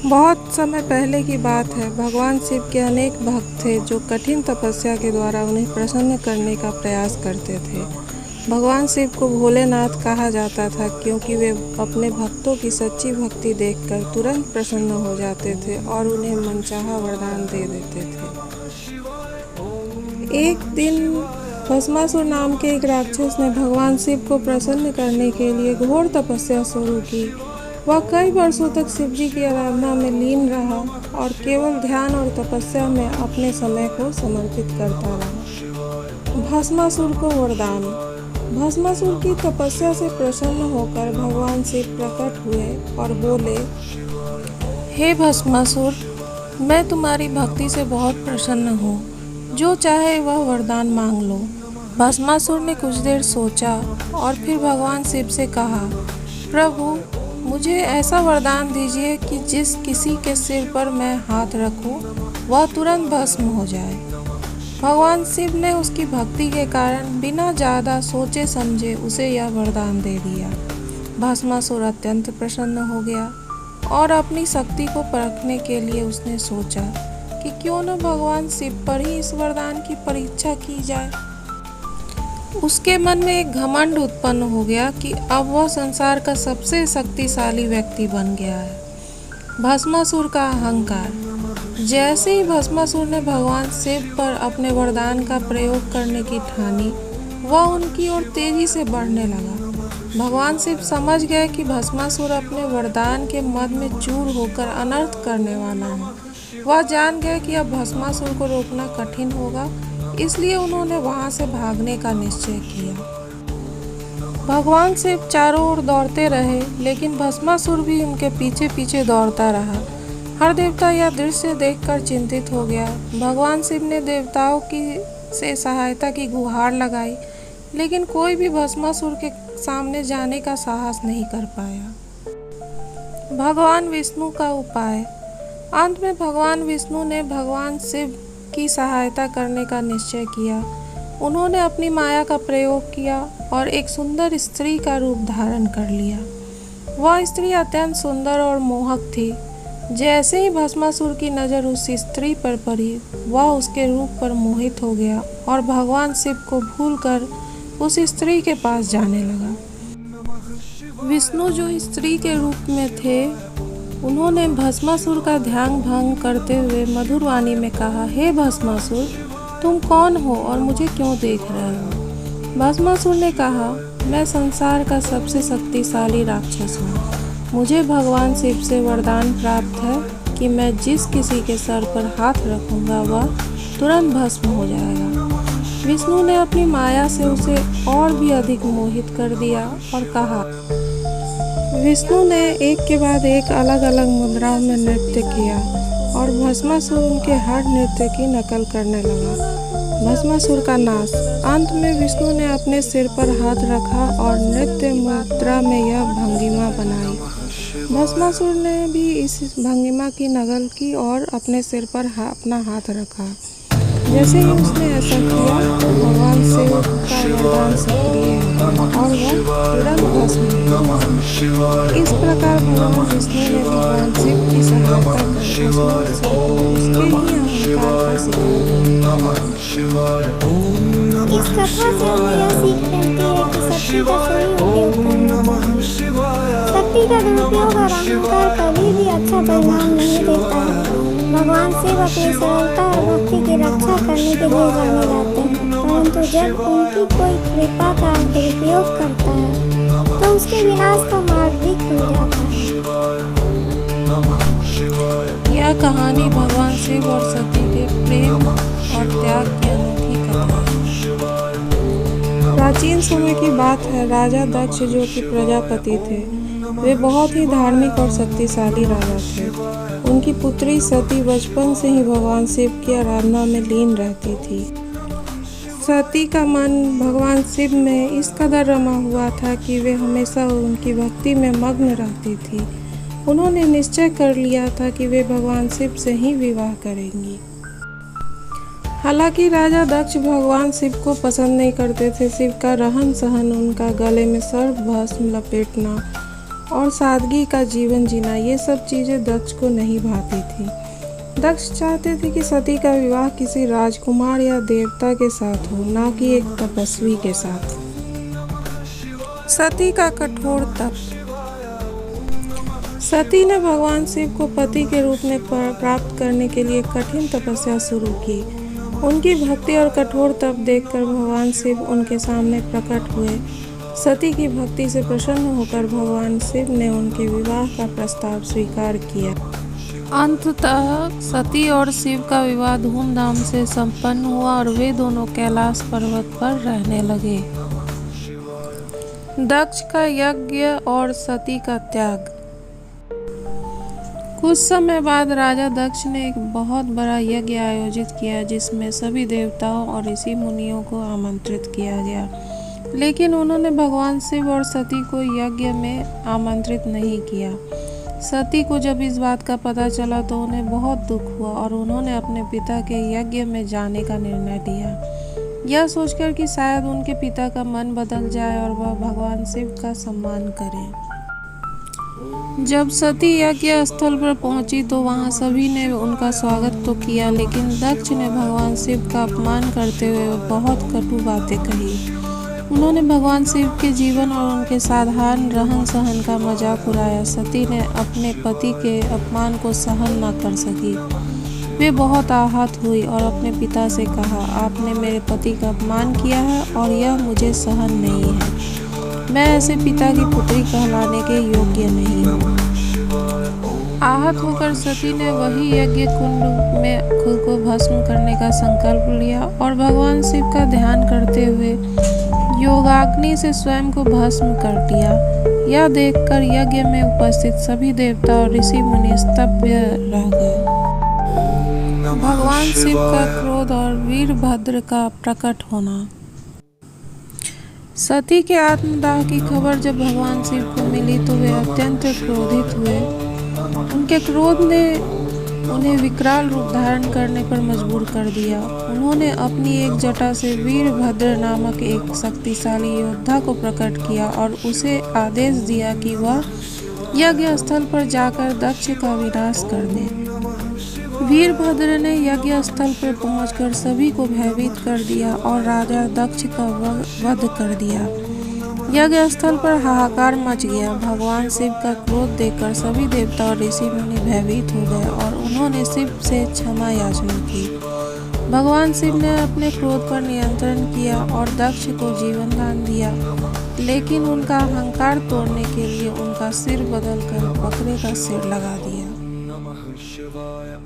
बहुत समय पहले की बात है। भगवान शिव के अनेक भक्त थे जो कठिन तपस्या के द्वारा उन्हें प्रसन्न करने का प्रयास करते थे। भगवान शिव को भोलेनाथ कहा जाता था क्योंकि वे अपने भक्तों की सच्ची भक्ति देखकर तुरंत प्रसन्न हो जाते थे और उन्हें मनचाहा वरदान दे देते थे। एक दिन भस्मासुर नाम के एक राक्षस ने भगवान शिव को प्रसन्न करने के लिए घोर तपस्या शुरू की। वह कई वर्षों तक शिव जी की आराधना में लीन रहा और केवल ध्यान और तपस्या में अपने समय को समर्पित करता रहा। भस्मासुर को वरदान। भस्मासुर की तपस्या से प्रसन्न होकर भगवान शिव प्रकट हुए और बोले, हे भस्मासुर, मैं तुम्हारी भक्ति से बहुत प्रसन्न हूँ। जो चाहे वह वरदान मांग लो। भस्मासुर ने कुछ देर सोचा और फिर भगवान शिव से कहा, प्रभु, मुझे ऐसा वरदान दीजिए कि जिस किसी के सिर पर मैं हाथ रखूं, वह तुरंत भस्म हो जाए। भगवान शिव ने उसकी भक्ति के कारण बिना ज़्यादा सोचे समझे उसे यह वरदान दे दिया। भस्मासुर अत्यंत प्रसन्न हो गया और अपनी शक्ति को परखने के लिए उसने सोचा कि क्यों न भगवान शिव पर ही इस वरदान की परीक्षा की जाए। उसके मन में एक घमंड उत्पन्न हो गया कि अब वह संसार का सबसे शक्तिशाली व्यक्ति बन गया है। भस्मासुर का अहंकार। जैसे ही भस्मासुर ने भगवान शिव पर अपने वरदान का प्रयोग करने की ठानी, वह उनकी ओर तेजी से बढ़ने लगा। भगवान शिव समझ गए कि भस्मासुर अपने वरदान के मद में चूर होकर अनर्थ करने वाला है। वह जान गए कि अब भस्मासुर को रोकना कठिन होगा, इसलिए उन्होंने वहां से भागने का निश्चय किया। भगवान शिव चारों ओर दौड़ते रहे, लेकिन भस्मासुर भी उनके पीछे पीछे दौड़ता रहा। हर देवता यह दृश्य देखकर चिंतित हो गया। भगवान शिव ने देवताओं से सहायता की गुहार लगाई, लेकिन कोई भी भस्मासुर के सामने जाने का साहस नहीं कर पाया। भगवान विष्णु का उपाय। अंत में भगवान विष्णु ने भगवान शिव की सहायता करने का निश्चय किया। उन्होंने अपनी माया का प्रयोग किया और एक सुंदर स्त्री का रूप धारण कर लिया। वह स्त्री अत्यंत सुंदर और मोहक थी। जैसे ही भस्मासुर की नज़र उस स्त्री पर पड़ी, वह उसके रूप पर मोहित हो गया और भगवान शिव को भूलकर उस स्त्री के पास जाने लगा। विष्णु जो स्त्री के रूप में थे, उन्होंने भस्मासुर का ध्यान भंग करते हुए मधुर वाणी में कहा, हे भस्मासुर, तुम कौन हो और मुझे क्यों देख रहे हो? भस्मासुर ने कहा, मैं संसार का सबसे शक्तिशाली राक्षस हूँ। मुझे भगवान शिव से वरदान प्राप्त है कि मैं जिस किसी के सर पर हाथ रखूँगा वह तुरंत भस्म हो जाएगा। विष्णु ने अपनी माया से उसे और भी अधिक मोहित कर दिया और कहा। विष्णु ने एक के बाद एक अलग अलग मुद्राओं में नृत्य किया और भस्मासुर उनके हर नृत्य की नकल करने लगा। भस्मासुर का नाश। अंत में विष्णु ने अपने सिर पर हाथ रखा और नृत्य मुद्रा में यह भंगिमा बनाई। भस्मासुर ने भी इस भंगिमा की नकल की और अपने सिर पर अपना हाथ रखा। जैसे ही उसने ऐसा किया तो भगवान शिव का वरदान सक्रिय और वह तुरंत भस्म हुआ। इस प्रकार भगवान विष्णु ने भगवान शिव की सहायता कर उसके ही अहंकार का शिकार। इस कथा से हमें यह सीख मिलती है कि शक्ति का सही उपयोग करना चाहिए। शक्ति का दुरुपयोग और अहंकार कभी भी अच्छा परिणाम नहीं देता है। भगवान शिव अपनी सरलता और भक्ति की रक्षा करने के लिए जाने जाते हैं, परंतु जब उनकी कोई कृपा का दुरुपयोग करता है तो उसके विनाश का मार्ग भी खुल जाता है। यह कहानी भगवान शिव और सती के प्रेम और त्याग की अनूठी कथा है। प्राचीन समय की बात है। राजा दक्ष जो कि प्रजापति थे, वे बहुत ही धार्मिक और शक्तिशाली राजा थे। उनकी पुत्री सती बचपन से ही भगवान शिव की आराधना में लीन रहती थी। सती का मन भगवान शिव में इस कदर रमा हुआ था कि वे हमेशा उनकी भक्ति में मग्न रहती थी। उन्होंने निश्चय कर लिया था कि वे भगवान शिव से ही विवाह करेंगी। हालांकि राजा दक्ष भगवान शिव को पसंद नहीं करते थे। शिव का रहन सहन, उनका गले में सर्प भस्म लपेटना और सादगी का जीवन जीना, ये सब चीज़ें दक्ष को नहीं भाती थी। दक्ष चाहते थे कि सती का विवाह किसी राजकुमार या देवता के साथ हो, ना कि एक तपस्वी के साथ। सती का कठोर तप। सती ने भगवान शिव को पति के रूप में प्राप्त करने के लिए कठिन तपस्या शुरू की। उनकी भक्ति और कठोर तप देखकर भगवान शिव उनके सामने प्रकट हुए। सती की भक्ति से प्रसन्न होकर भगवान शिव ने उनके विवाह का प्रस्ताव स्वीकार किया। अंततः सती और शिव का विवाह धूमधाम से संपन्न हुआ और वे दोनों कैलाश पर्वत पर रहने लगे। दक्ष का यज्ञ और सती का त्याग। कुछ समय बाद राजा दक्ष ने एक बहुत बड़ा यज्ञ आयोजित किया, जिसमें सभी देवताओं और ऋषि मुनियों को आमंत्रित किया गया, लेकिन उन्होंने भगवान शिव और सती को यज्ञ में आमंत्रित नहीं किया। सती को जब इस बात का पता चला तो उन्हें बहुत दुख हुआ और उन्होंने अपने पिता के यज्ञ में जाने का निर्णय लिया, यह सोचकर कि शायद उनके पिता का मन बदल जाए और वह भगवान शिव का सम्मान करें। जब सती यज्ञ स्थल पर पहुंची तो वहां सभी ने उनका स्वागत तो किया, लेकिन दक्ष ने भगवान शिव का अपमान करते हुए बहुत कटु बातें कही। उन्होंने भगवान शिव के जीवन और उनके साधारण रहन सहन का मजाक उड़ाया। सती ने अपने पति के अपमान को सहन न कर सकी। वे बहुत आहत हुई और अपने पिता से कहा, आपने मेरे पति का अपमान किया है और यह मुझे सहन नहीं है। मैं ऐसे पिता की पुत्री कहलाने के योग्य नहीं हूँ। आहत होकर सती ने वही यज्ञ कुंड में खुद को भस्म करने का संकल्प लिया और भगवान शिव का ध्यान करते हुए योगाग्नि से स्वयं को भस्म कर दिया। यह देखकर यज्ञ में उपस्थित सभी देवता और ऋषि मुनि स्तब्ध रह गए। भगवान शिव का क्रोध और वीरभद्र का प्रकट होना। सती के आत्मदाह की खबर जब भगवान शिव को मिली तो वे अत्यंत क्रोधित हुए। उनके क्रोध ने उन्हें विकराल रूप धारण करने पर मजबूर कर दिया। उन्होंने अपनी एक जटा से वीरभद्र नामक एक शक्तिशाली योद्धा को प्रकट किया और उसे आदेश दिया कि वह यज्ञ स्थल पर जाकर दक्ष का विनाश कर दे। वीरभद्र ने यज्ञ स्थल पर पहुंचकर सभी को भयभीत कर दिया और राजा दक्ष का वध कर दिया। यज्ञ स्थल पर हाहाकार मच गया। भगवान शिव का क्रोध देखकर सभी देवता और ऋषि मुनि भयभीत हो गए और उन्होंने शिव से क्षमा याचना की। भगवान शिव ने अपने क्रोध पर नियंत्रण किया और दक्ष को जीवन दान दिया, लेकिन उनका अहंकार तोड़ने के लिए उनका सिर बदलकर बकरे का सिर लगा दिया।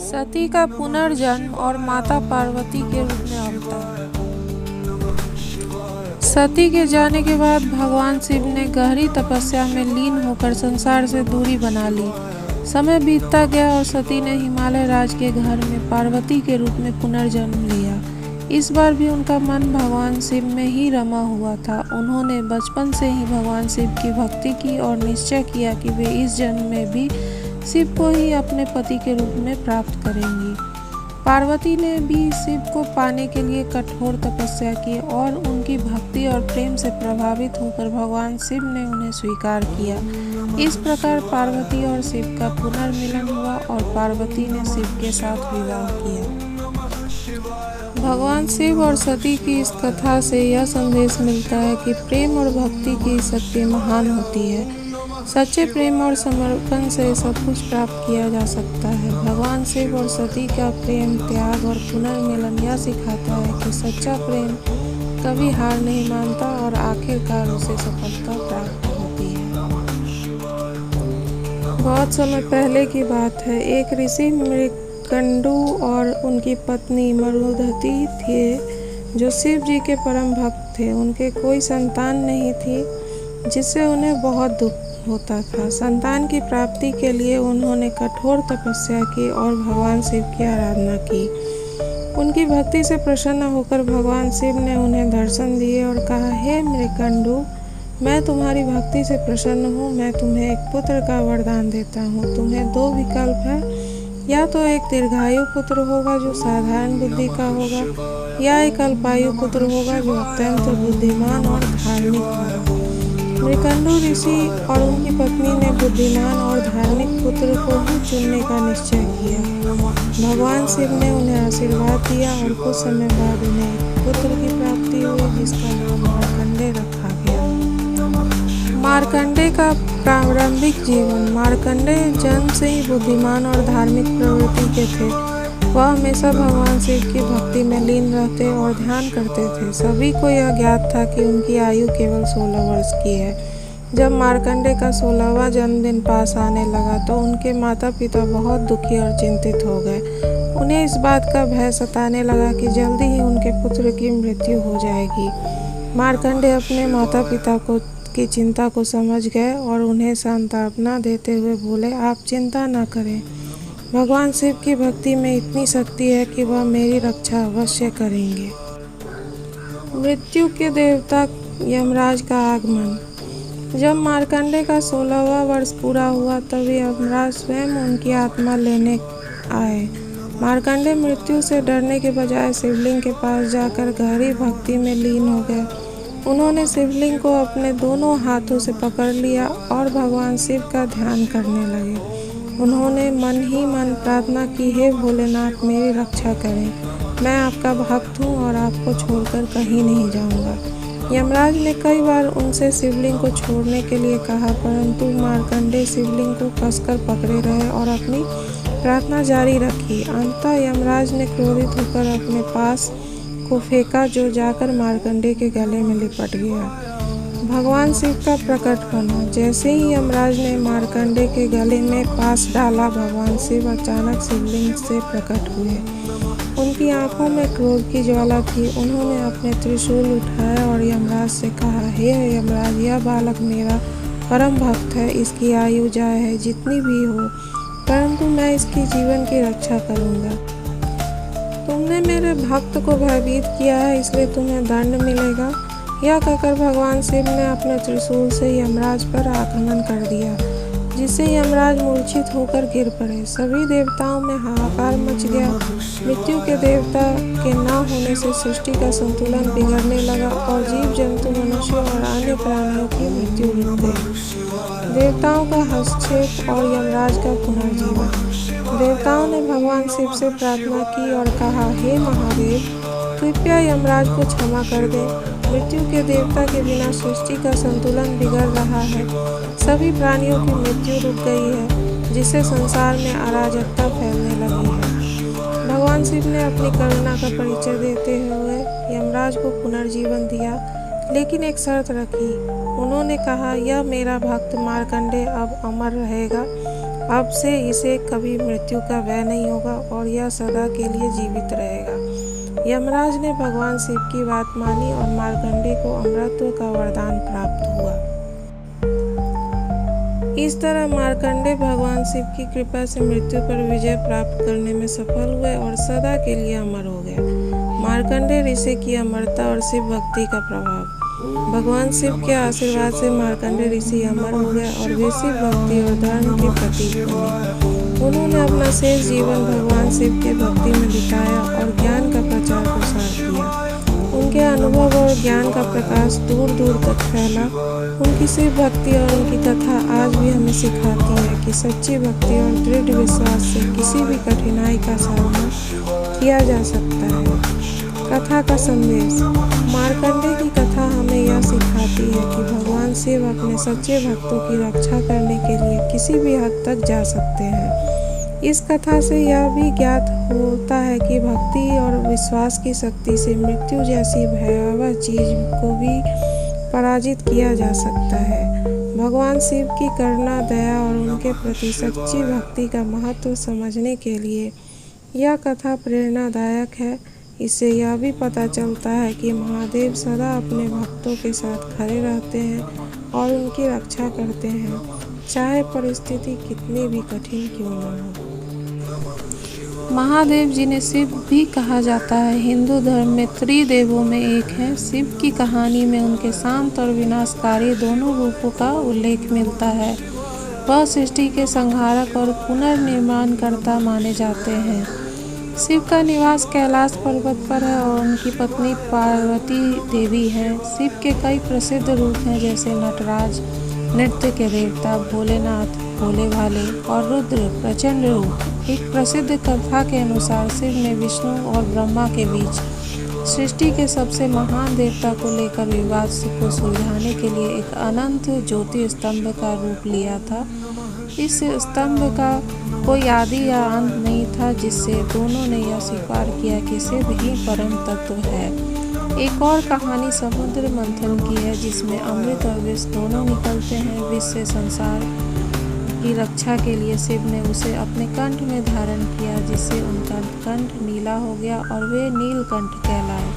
सती का पुनर्जन्म और माता पार्वती के रूप में अवतार। सती के जाने के बाद भगवान शिव ने गहरी तपस्या में लीन होकर संसार से दूरी बना ली। समय बीतता गया और सती ने हिमालय राज के घर में पार्वती के रूप में पुनर्जन्म लिया। इस बार भी उनका मन भगवान शिव में ही रमा हुआ था। उन्होंने बचपन से ही भगवान शिव की भक्ति की और निश्चय किया कि वे इस जन्म में भी शिव को ही अपने पति के रूप में प्राप्त करेंगी। पार्वती ने भी शिव को पाने के लिए कठोर तपस्या की और उनकी भक्ति और प्रेम से प्रभावित होकर भगवान शिव ने उन्हें स्वीकार किया। इस प्रकार पार्वती और शिव का पुनर्मिलन हुआ और पार्वती ने शिव के साथ विवाह किया। भगवान शिव और सती की इस कथा से यह संदेश मिलता है कि प्रेम और भक्ति की शक्ति महान होती है। सच्चे प्रेम और समर्पण से सब कुछ प्राप्त किया जा सकता है। भगवान शिव और सती का प्रेम, त्याग और पुनर्मिलन यह सिखाता है कि सच्चा प्रेम कभी हार नहीं मानता और आखिरकार उसे सफलता प्राप्त होती है। बहुत समय पहले की बात है। एक ऋषि मृकंडू और उनकी पत्नी मरुधति थे, जो शिव जी के परम भक्त थे। उनके कोई संतान नहीं थी, जिससे उन्हें बहुत दुख होता था। संतान की प्राप्ति के लिए उन्होंने कठोर तपस्या की और भगवान शिव की आराधना की। उनकी भक्ति से प्रसन्न होकर भगवान शिव ने उन्हें दर्शन दिए और कहा, हे मृकंडू, मैं तुम्हारी भक्ति से प्रसन्न हूँ। मैं तुम्हें एक पुत्र का वरदान देता हूँ। तुम्हें दो विकल्प है, या तो एक दीर्घायु पुत्र होगा जो साधारण बुद्धि का होगा, या एक अल्पायु पुत्र होगा जो अत्यंत बुद्धिमान और धार्मिक होगा। मृकंडू ऋषि और उनकी पत्नी ने बुद्धिमान और धार्मिक पुत्र को ही चुनने का निश्चय किया। भगवान शिव ने उन्हें आशीर्वाद दिया और कुछ समय बाद उन्हें पुत्र की प्राप्ति हुई, जिसका नाम मार्कंडेय रखा गया। मार्कंडेय का प्रारंभिक जीवन। मार्कंडेय जन्म से ही बुद्धिमान और धार्मिक प्रवृत्ति के थे। वह हमेशा भगवान शिव की भक्ति में लीन रहते और ध्यान करते थे। सभी को यह ज्ञात था कि उनकी आयु केवल 16 वर्ष की है। जब मार्कंडेय का 16वां जन्मदिन पास आने लगा तो उनके माता पिता बहुत दुखी और चिंतित हो गए। उन्हें इस बात का भय सताने लगा कि जल्दी ही उनके पुत्र की मृत्यु हो जाएगी। मार्कंडेय अपने माता पिता की चिंता को समझ गए और उन्हें सांत्वना देते हुए बोले, आप चिंता न करें। भगवान शिव की भक्ति में इतनी शक्ति है कि वह मेरी रक्षा अवश्य करेंगे। मृत्यु के देवता यमराज का आगमन। जब मार्कंडेय का 16वां वर्ष पूरा हुआ तब यमराज स्वयं उनकी आत्मा लेने आए। मार्कंडेय मृत्यु से डरने के बजाय शिवलिंग के पास जाकर गहरी भक्ति में लीन हो गए। उन्होंने शिवलिंग को अपने दोनों हाथों से पकड़ लिया और भगवान शिव का ध्यान करने लगे। उन्होंने मन ही मन प्रार्थना की, हे भोलेनाथ मेरी रक्षा करें। मैं आपका भक्त हूँ और आपको छोड़कर कहीं नहीं जाऊँगा। यमराज ने कई बार उनसे शिवलिंग को छोड़ने के लिए कहा, परंतु मार्कंडेय शिवलिंग को कसकर पकड़े रहे और अपनी प्रार्थना जारी रखी। अंततः यमराज ने क्रोधित होकर अपने पास को फेंका, जो जाकर मार्कंडेय के गले में लिपट गया। भगवान शिव का प्रकट होना। जैसे ही यमराज ने मार्कंडेय के गले में पास डाला, भगवान शिव अचानक शिवलिंग से प्रकट हुए। उनकी आंखों में क्रोध की ज्वाला थी। उन्होंने अपने त्रिशूल उठाया और यमराज से कहा, हे यमराज, यह बालक मेरा परम भक्त है। इसकी आयु जाए है जितनी भी हो, परंतु मैं इसकी जीवन की रक्षा करूंगा। तुमने मेरे भक्त को भयभीत किया है, इसलिए तुम्हें दंड मिलेगा। यह कहकर भगवान शिव ने अपने त्रिशूल से यमराज पर आक्रमण कर दिया, जिससे यमराज मूर्छित होकर गिर पड़े। सभी देवताओं में हाहाकार मच गया। मृत्यु के देवता के न होने से सृष्टि का संतुलन बिगड़ने लगा और जीव जंतु, मनुष्य और अन्य प्राणियों की मृत्यु रुक गई। देवताओं का हस्तक्षेप और यमराज का पुनर्जीवन। देवताओं ने भगवान शिव से प्रार्थना की और कहा, हे महादेव, कृपया यमराज को क्षमा कर दें। मृत्यु के देवता के बिना सृष्टि का संतुलन बिगड़ रहा है। सभी प्राणियों की मृत्यु रुक गई है, जिससे संसार में अराजकता फैलने लगी है। भगवान शिव ने अपनी करुणा का परिचय देते हुए यमराज को पुनर्जीवन दिया, लेकिन एक शर्त रखी। उन्होंने कहा, यह मेरा भक्त मार्कंडेय अब अमर रहेगा। अब से इसे कभी मृत्यु का भय नहीं होगा और यह सदा के लिए जीवित रहेगा। यमराज ने भगवान शिव की बात मानी और मार्कंडेय को अमरत्व का वरदान प्राप्त हुआ। इस तरह मार्कंडेय भगवान शिव की कृपा से मृत्यु पर विजय प्राप्त करने में सफल हुए और सदा के लिए अमर हो गए। मार्कंडेय ऋषि की अमरता और शिव भक्ति का प्रभाव। भगवान शिव के आशीर्वाद से मार्कंडेय ऋषि अमर हो गए और वे शिव भक्ति और धर्म के प्रतीक बने। उन्होंने अपना शेष जीवन भगवान शिव के भक्ति में बिताया और ज्ञान का प्रचार प्रसार किया। उनके अनुभव और ज्ञान का प्रकाश दूर दूर तक फैला। उनकी शिव भक्ति और उनकी कथा आज भी हमें सिखाती है कि सच्ची भक्ति और दृढ़ विश्वास से किसी भी कठिनाई का सामना किया जा सकता है। कथा का संदेश। मार्कंडेय की कथा हमें यह सिखाती है कि भगवान शिव अपने सच्चे भक्तों की रक्षा करने के लिए किसी भी हद तक जा सकते हैं। इस कथा से यह भी ज्ञात होता है कि भक्ति और विश्वास की शक्ति से मृत्यु जैसी भयावह चीज को भी पराजित किया जा सकता है। भगवान शिव की करुणा, दया और उनके प्रति सच्ची भक्ति का महत्व समझने के लिए यह कथा प्रेरणादायक है। इससे यह भी पता चलता है कि महादेव सदा अपने भक्तों के साथ खड़े रहते हैं और उनकी रक्षा करते हैं, चाहे परिस्थिति कितनी भी कठिन क्यों न हो। महादेव जिन्हें शिव भी कहा जाता है, हिंदू धर्म में त्रिदेवों में एक हैं। शिव की कहानी में उनके शांत और विनाशकारी दोनों रूपों का उल्लेख मिलता है। वह सृष्टि के संहारक और पुनर्निर्माणकर्ता माने जाते हैं। शिव का निवास कैलाश पर्वत पर है और उनकी पत्नी पार्वती देवी है। शिव के कई प्रसिद्ध रूप हैं जैसे नटराज, नृत्य के देवता, भोलेनाथ, भोले भाले और रुद्र प्रचंड रूप। एक प्रसिद्ध कथा के अनुसार शिव ने विष्णु और ब्रह्मा के बीच सृष्टि के सबसे महान देवता को लेकर विवाद को सुलझाने के लिए एक अनंत ज्योति स्तंभ का रूप लिया था। इस स्तंभ का कोई आदि या अंत नहीं था, जिससे दोनों ने यह स्वीकार किया कि शिव ही परम तत्व है। एक और कहानी समुद्र मंथन की है, जिसमें अमृत और विष दोनों निकलते हैं। विष से संसार की रक्षा के लिए शिव ने उसे अपने कंठ में धारण किया, जिससे उनका कंठ नीला हो गया और वे नीलकंठ कहलाए।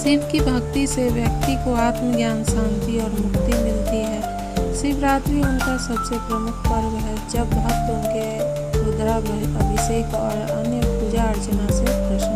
शिव की भक्ति से व्यक्ति को आत्मज्ञान, शांति और मुक्ति मिलती है। शिवरात्रि उनका सबसे प्रमुख पर्व है, जब भक्त उनके रुद्राभिषेक और अन्य पूजा अर्चना से प्रसन्न